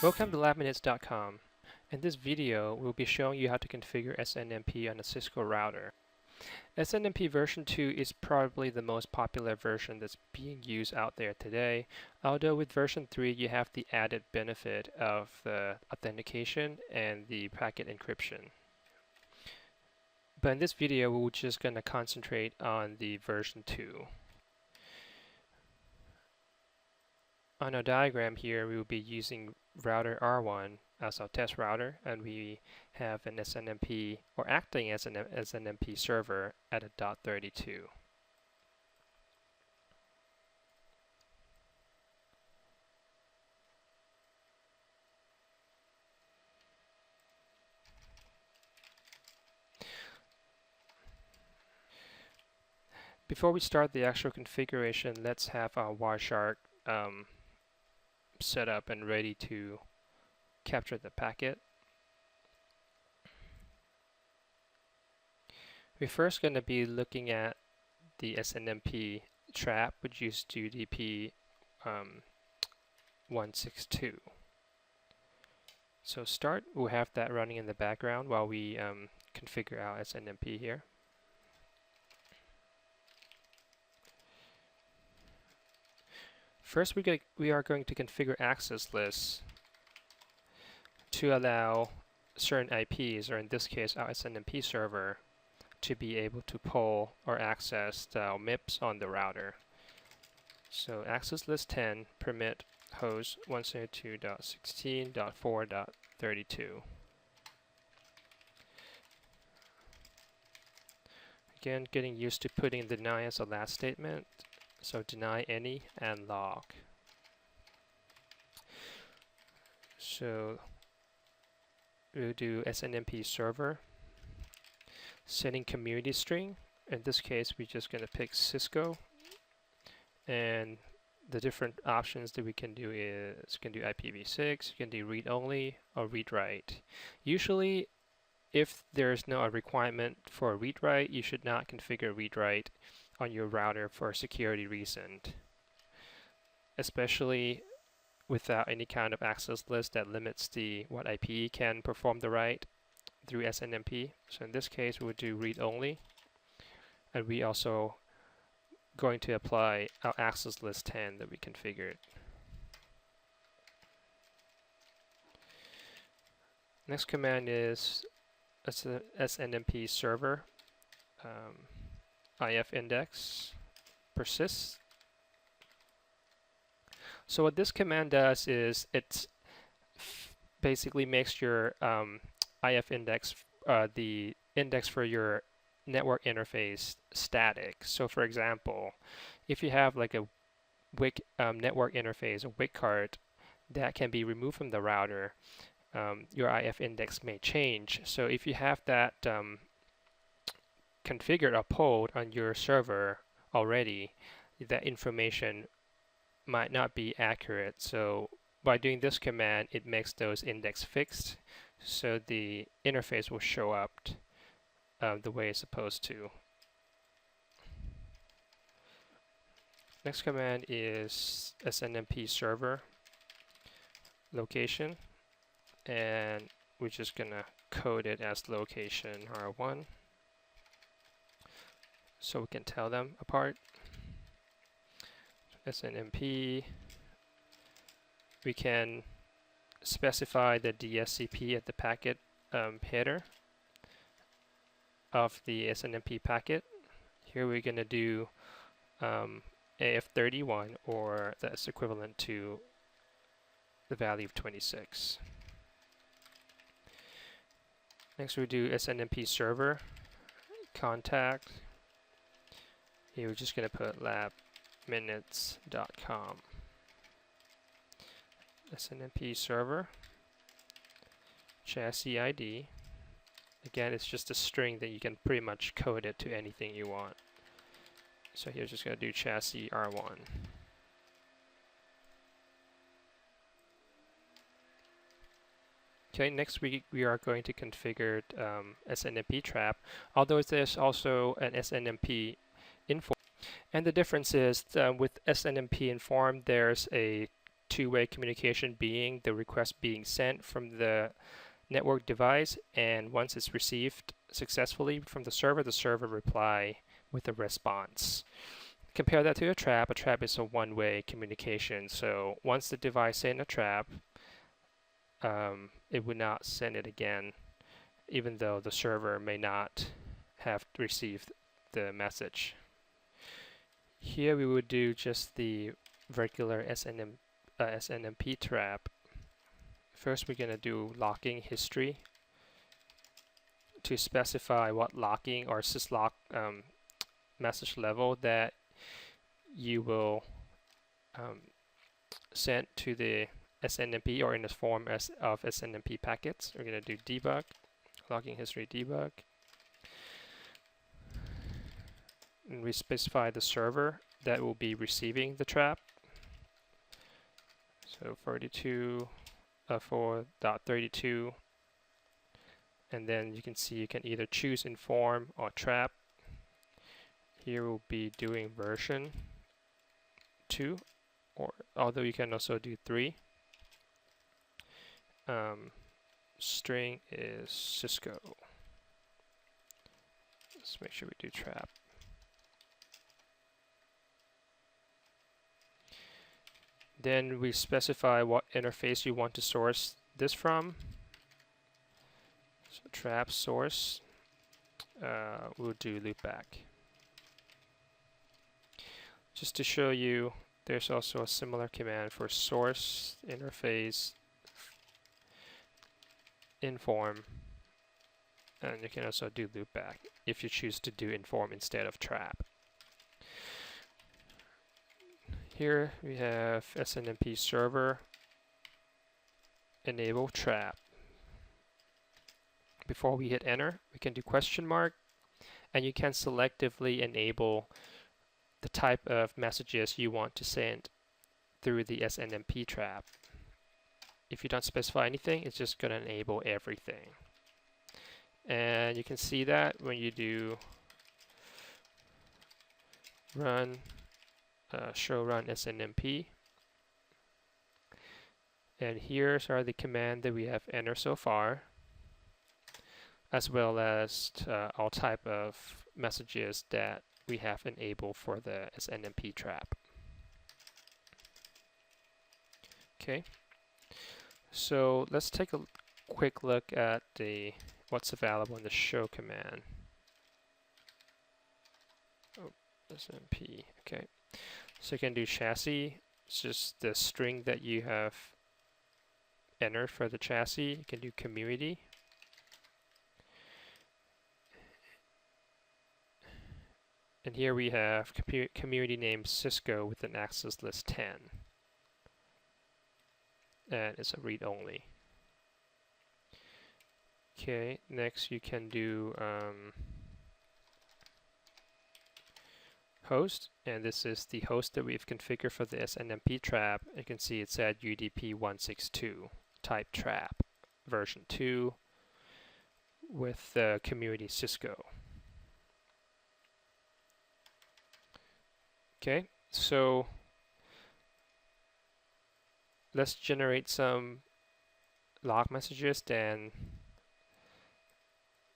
Welcome to LabMinutes.com. In this video, we'll be showing you how to configure SNMP on a Cisco router. SNMP version 2 is probably the most popular version that's being used out there today, although with version 3 you have the added benefit of the authentication and the packet encryption. But in this video, we're just going to concentrate on the version 2. On our diagram here, we will be using router R1 as our test router, and we have an SNMP, or acting as an SNMP server at a .32. Before we start the actual configuration, let's have our Wireshark set up and ready to capture the packet. We're first going to be looking at the SNMP trap, which is UDP 162. So start, we'll have that running in the background while we configure our SNMP here. First, we are going to configure access lists to allow certain IPs, or in this case our SNMP server, to be able to pull or access the MIPS on the router. So access list 10 permit host 172.16.4.32. Again, getting used to putting deny as a last statement. So deny any and log. So we'll do SNMP server, setting community string. In this case, we're just going to pick Cisco, and the different options that we can do is you can do IPv6, you can do read only or read write. Usually, if there's no requirement for a read write, you should not configure read write on your router for a security reason, especially without any kind of access list that limits what IP can perform the write through SNMP. So in this case, we would do read only, and we also going to apply our access list 10 that we configured. Next command is SNMP server. IF index persists. So what this command does is it basically makes your IF index, the index for your network interface, static. So for example, if you have like a WIC network interface, a WIC card that can be removed from the router, your IF index may change. So if you have that configured or pulled on your server already, that information might not be accurate. So by doing this command, it makes those index fixed, so the interface will show up the way it's supposed to. Next command is SNMP server location, and we're just gonna code it as location R1. So we can tell them apart. SNMP, we can specify the DSCP at the packet header of the SNMP packet. Here we're going to do AF31, or that's equivalent to the value of 26. Next we do SNMP server contact. Here we're just going to put LabMinutes.com. SNMP server chassis ID. Again, it's just a string that you can pretty much code it to anything you want. So here's just going to do chassis R1. Okay, next we are going to configure SNMP trap, although there's also an SNMP inform. And the difference is with SNMP inform, there's a two-way communication being the request being sent from the network device, and once it's received successfully from the server reply with a response. Compare that to a trap. A trap is a one-way communication. So once the device sends a trap, it would not send it again, even though the server may not have received the message. Here we would do just the regular SNMP trap. First, we're going to do locking history to specify what locking or syslock message level that you will send to the SNMP or in the form of SNMP packets. We're going to do debug, locking history debug. And we specify the server that will be receiving the trap. So 4.32, and then you can see you can either choose inform or trap. Here we'll be doing version 2, or although you can also do 3. String is Cisco. Let's make sure we do trap. Then we specify what interface you want to source this from. So trap source, we'll do loopback. Just to show you, there's also a similar command for source interface inform, and you can also do loopback if you choose to do inform instead of trap. Here we have SNMP server enable trap. Before we hit enter, we can do question mark, and you can selectively enable the type of messages you want to send through the SNMP trap. If you don't specify anything, it's just going to enable everything. And you can see that when you do run show run SNMP. And here's are the command that we have entered so far, as well as all type of messages that we have enabled for the SNMP trap. Okay, so let's take a quick look at what's available in the show command. Oh, SNMP. Okay. So you can do chassis, it's just the string that you have entered for the chassis. You can do community. And here we have community name Cisco with an access list 10. And it's a read only. Okay, next you can do host, and this is the host that we've configured for the SNMP trap. You can see it's at UDP 162 type trap version 2 with the community Cisco. Okay, so let's generate some log messages, then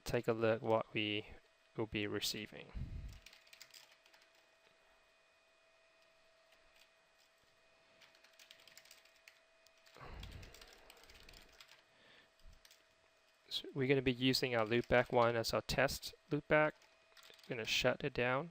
take a look what we will be receiving. So we're going to be using our loopback one as our test loopback. I'm going to shut it down.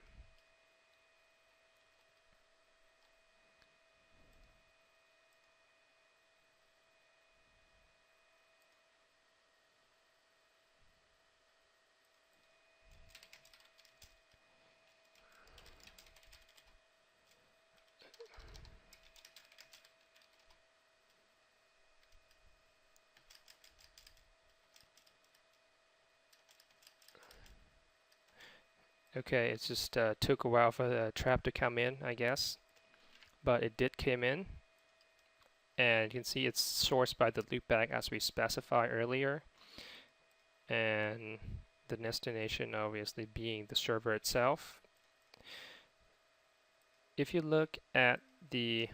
Okay, it just took a while for the trap to come in, I guess, but it did come in, and you can see it's sourced by the loopback as we specified earlier, and the destination obviously being the server itself. If you look at the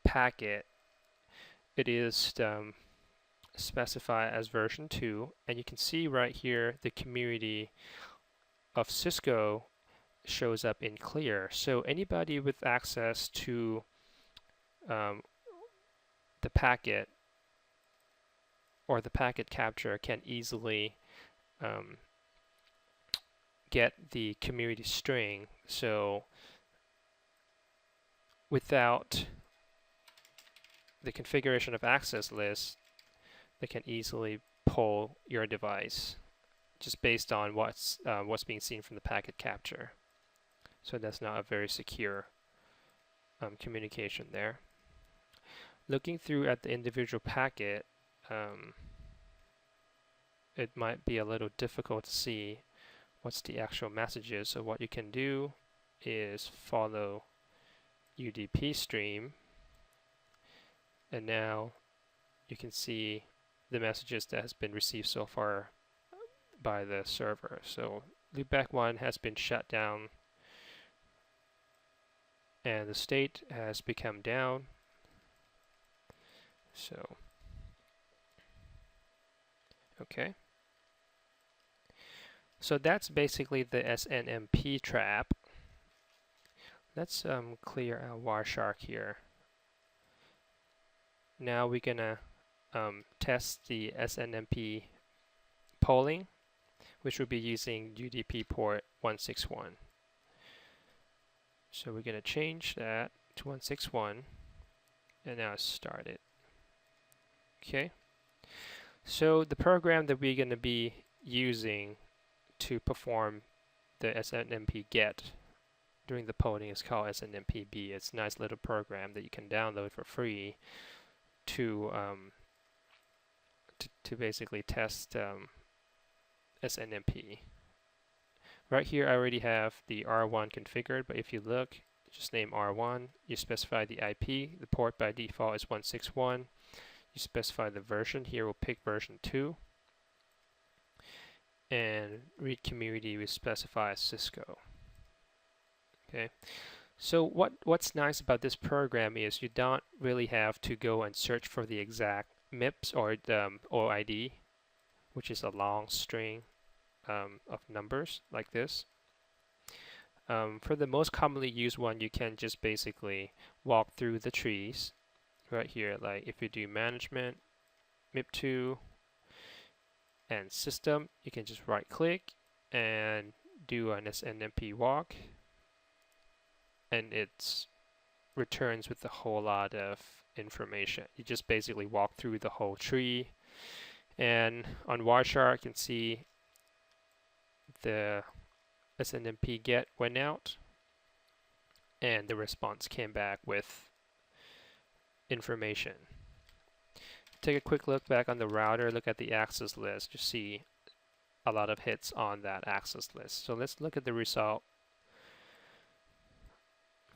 packet it is specified as version 2, and you can see right here the community of Cisco shows up in clear. So anybody with access to the packet or the packet capture can easily get the community string. So without the configuration of access list, they can easily pull your device just based on what's being seen from the packet capture. So that's not a very secure communication there. Looking through at the individual packet, it might be a little difficult to see what's the actual messages. So what you can do is follow UDP stream, and now you can see the messages that has been received so far by the server. So loopback 1 has been shut down and the state has become down. So okay, so that's basically the SNMP trap. Let's clear our Wireshark here. Now we're gonna test the SNMP polling, which will be using UDP port 161. So we're gonna change that to 161, and now start it. Okay. So the program that we're gonna be using to perform the SNMP get during the polling is called SNMPB. It's a nice little program that you can download for free to basically test SNMP. Right here I already have the R1 configured, but if you look, just name R1, you specify the IP, the port by default is 161, you specify the version, here we'll pick version 2, and read community we specify Cisco. Okay, so what's nice about this program is you don't really have to go and search for the exact MIPS or the OID, which is a long string of numbers like this. For the most commonly used one, you can just basically walk through the trees right here. Like if you do management, MIP2, and system, you can just right click and do an SNMP walk, and it returns with a whole lot of information. You just basically walk through the whole tree, and on Wireshark you can see the SNMP get went out and the response came back with information. Take a quick look back on the router, look at the access list, you see a lot of hits on that access list. So let's look at the result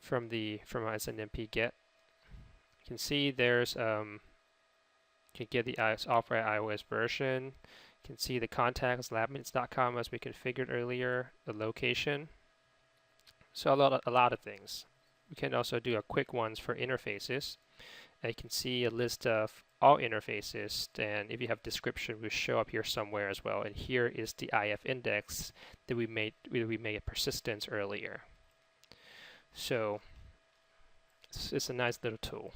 from our SNMP get. You can see there's you can get the software iOS version. You can see the contacts, LabMinutes.com as we configured earlier, the location. So a lot of things. We can also do a quick ones for interfaces. And you can see a list of all interfaces, and if you have description, will show up here somewhere as well. And here is the IF index that we made a persistence earlier. So it's a nice little tool.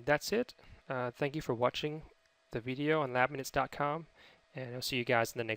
That's it. Thank you for watching the video on LabMinutes.com, and I'll see you guys in the next